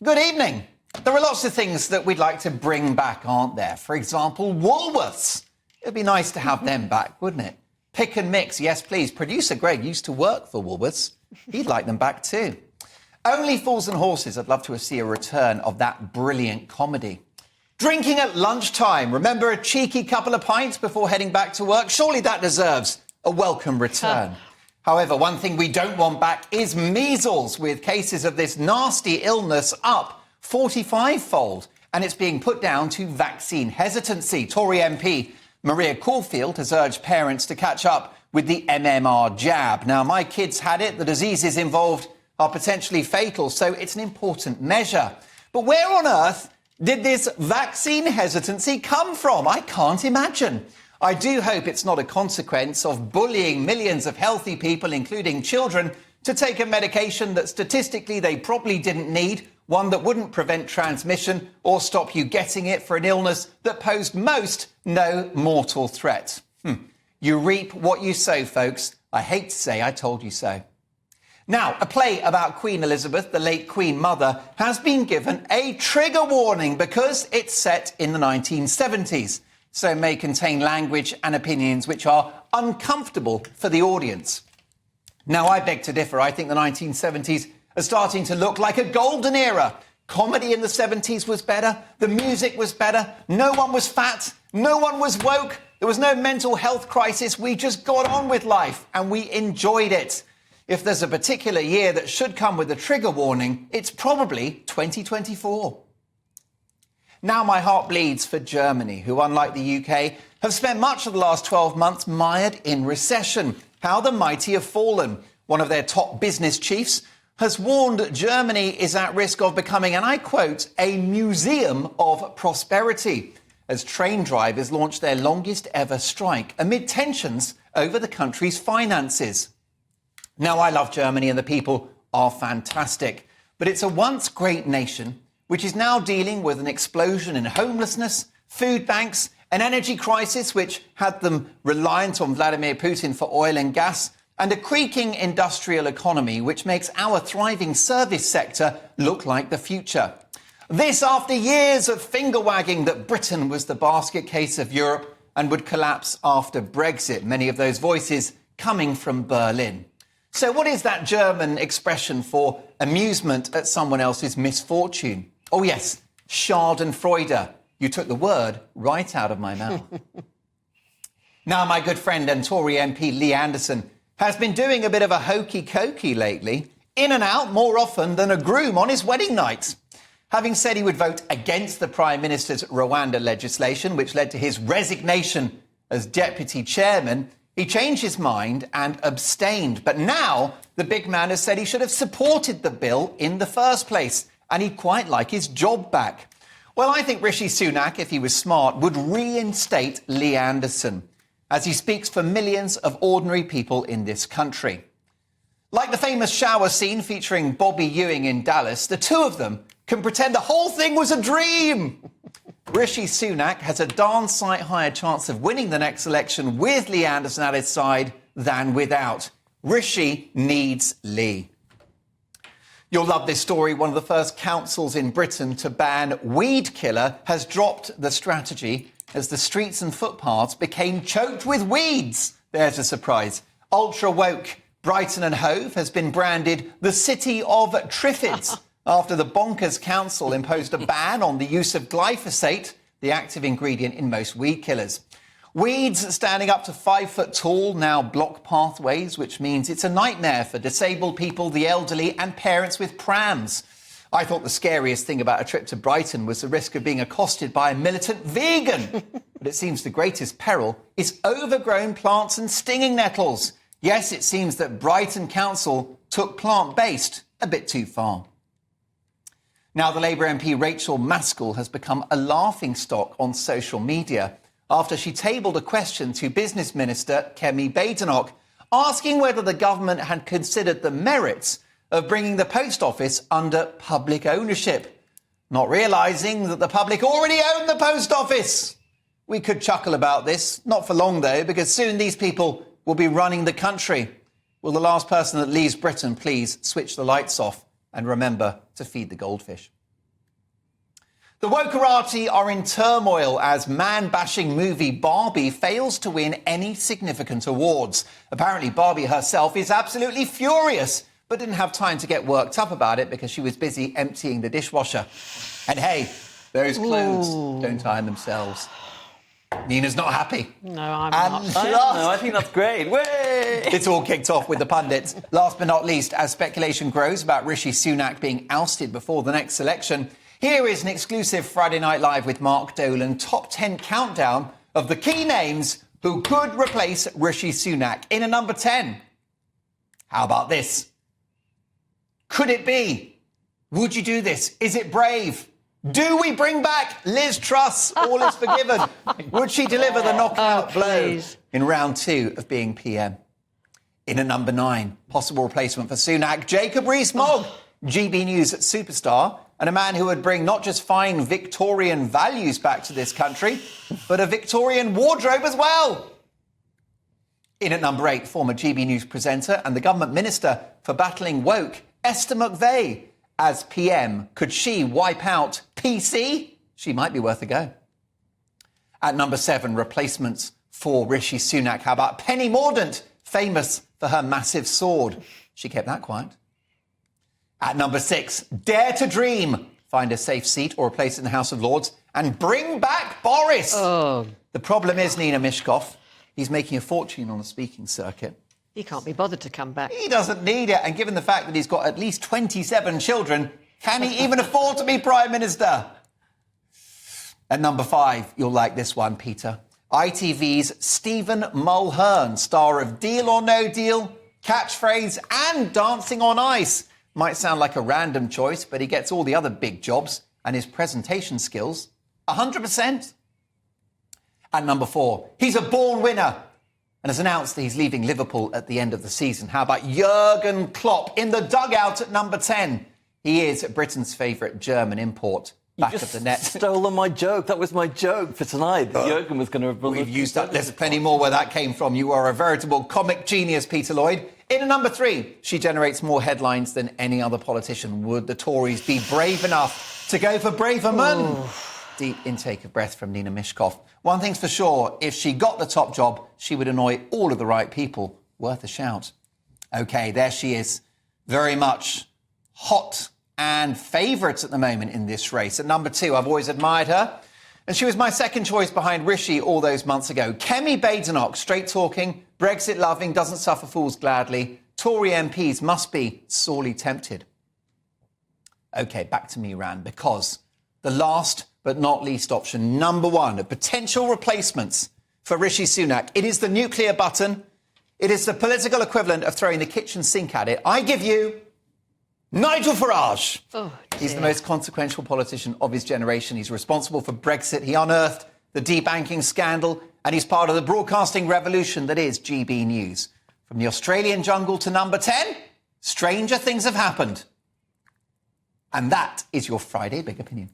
Good evening. There are lots of things that we'd like to bring back, aren't there? For example, Woolworths. It'd be nice to have them back, wouldn't it? Pick and mix, yes please. Producer Greg used to work for Woolworths. He'd like them back too. Only Fools and Horses. I'd love to see a return of that brilliant comedy. Drinking at lunchtime. Remember a cheeky couple of pints before heading back to work? Surely that deserves a welcome return. However, one thing we don't want back is measles, with cases of this nasty illness up 45-fold. And it's being put down to vaccine hesitancy. Tory MP Maria Caulfield has urged parents to catch up with the MMR jab. Now, my kids had it. The diseases involved are potentially fatal, so it's an important measure. But where on earth did this vaccine hesitancy come from? I can't imagine. I do hope it's not a consequence of bullying millions of healthy people, including children, to take a medication that statistically they probably didn't need, one that wouldn't prevent transmission or stop you getting it for an illness that posed most no mortal threat. You reap what you sow, folks. I hate to say I told you so. Now, a play about Queen Elizabeth, the late Queen Mother, has been given a trigger warning because it's set in the 1970s. So may contain language and opinions which are uncomfortable for the audience. Now, I beg to differ. I think the 1970s are starting to look like a golden era. Comedy in the 70s was better. The music was better. No one was fat. No one was woke. There was no mental health crisis. We just got on with life and we enjoyed it. If there's a particular year that should come with a trigger warning, it's probably 2024. Now my heart bleeds for Germany, who, unlike the UK, have spent much of the last 12 months mired in recession. How the mighty have fallen. One of their top business chiefs has warned Germany is at risk of becoming, and I quote, a museum of prosperity, as train drivers launch their longest ever strike amid tensions over the country's finances. Now, I love Germany and the people are fantastic, but it's a once great nation which is now dealing with an explosion in homelessness, food banks, an energy crisis which had them reliant on Vladimir Putin for oil and gas, and a creaking industrial economy which makes our thriving service sector look like the future. This after years of finger-wagging that Britain was the basket case of Europe and would collapse after Brexit, many of those voices coming from Berlin. So what is that German expression for amusement at someone else's misfortune? Oh, yes, Schadenfreude. You took the word right out of my mouth. Now, my good friend and Tory MP Lee Anderson has been doing a bit of a hokey-cokey lately, in and out more often than a groom on his wedding night. Having said he would vote against the Prime Minister's Rwanda legislation, which led to his resignation as deputy chairman, he changed his mind and abstained. But now the big man has said he should have supported the bill in the first place, and he'd quite like his job back. Well, I think Rishi Sunak, if he was smart, would reinstate Lee Anderson, as he speaks for millions of ordinary people in this country. Like the famous shower scene featuring Bobby Ewing in Dallas, the two of them can pretend the whole thing was a dream. Rishi Sunak has a darn sight higher chance of winning the next election with Lee Anderson at his side than without. Rishi needs Lee. You'll love this story. One of the first councils in Britain to ban weed killer has dropped the strategy as the streets and footpaths became choked with weeds. There's a surprise. Ultra woke Brighton and Hove has been branded the city of Triffids after the bonkers council imposed a ban on the use of glyphosate, the active ingredient in most weed killers. Weeds standing up to 5 foot tall now block pathways, which means it's a nightmare for disabled people, the elderly and parents with prams. I thought the scariest thing about a trip to Brighton was the risk of being accosted by a militant vegan. But it seems the greatest peril is overgrown plants and stinging nettles. Yes, it seems that Brighton Council took plant-based a bit too far. Now, the Labour MP Rachel Maskell has become a laughingstock on social media after she tabled a question to Business Minister Kemi Badenoch asking whether the government had considered the merits of bringing the post office under public ownership, not realising that the public already own the post office. We could chuckle about this, not for long though, because soon these people will be running the country. Will the last person that leaves Britain please switch the lights off and remember to feed the goldfish? The wokerati are in turmoil as man-bashing movie Barbie fails to win any significant awards. Apparently, Barbie herself is absolutely furious, but didn't have time to get worked up about it because she was busy emptying the dishwasher. And hey, those clothes don't iron themselves. Nina's not happy. No, I'm not. I think that's great. Way! It's all kicked off with the pundits. Last but not least, as speculation grows about Rishi Sunak being ousted before the next election, here is an exclusive Friday Night Live with Mark Dolan top 10 countdown of the key names who could replace Rishi Sunak. In at number 10. How about this? Could it be? Would you do this? Is it brave? Do we bring back Liz Truss? All is forgiven. Would she deliver the knockout blow in round 2 of being PM? In at number 9, possible replacement for Sunak, Jacob Rees-Mogg, GBNews superstar, and a man who would bring not just fine Victorian values back to this country, but a Victorian wardrobe as well. In at number 8, former GBNews presenter and the government minister for battling woke, Esther McVeigh. As PM, could she wipe out PC? She might be worth a go. At number 7, replacements for Rishi Sunak. How about Penny Mordaunt, famous for her massive sword? She kept that quiet. At number 6, dare to dream. Find a safe seat or a place in the House of Lords and bring back Boris. The problem is, Nina Mishkov, he's making a fortune on the speaking circuit. He can't be bothered to come back. He doesn't need it. And given the fact that he's got at least 27 children, can he even afford to be Prime Minister? At number 5, you'll like this one, Peter. ITV's Stephen Mulhern, star of Deal or No Deal, Catchphrase and Dancing on Ice. Might sound like a random choice, but he gets all the other big jobs and his presentation skills, 100%. At number 4, he's a born winner and has announced that he's leaving Liverpool at the end of the season. How about Jurgen Klopp in the dugout at number 10? He is Britain's favourite German import. Back of the net. Stolen my joke. That was my joke for tonight. Jurgen was going to... We've used that. There's plenty more where that came from. You are a veritable comic genius, Peter Lloyd. In at number 3, she generates more headlines than any other politician. Would the Tories be brave enough to go for Braverman? Deep intake of breath from Nina Mishkov. One thing's for sure, if she got the top job, she would annoy all of the right people. Worth a shout. OK, there she is. Very much hot and favourite at the moment in this race. At number 2, I've always admired her. And she was my second choice behind Rishi all those months ago. Kemi Badenoch, straight-talking, Brexit-loving, doesn't suffer fools gladly. Tory MPs must be sorely tempted. OK, back to me, Ran, because the last but not least option, number 1 of potential replacements for Rishi Sunak, it is the nuclear button. It is the political equivalent of throwing the kitchen sink at it. I give you Nigel Farage. He's the most consequential politician of his generation. He's responsible for Brexit. He unearthed the debanking scandal, and he's part of the broadcasting revolution that is GB News. From the Australian jungle to number 10, stranger things have happened. And that is your Friday Big Opinion.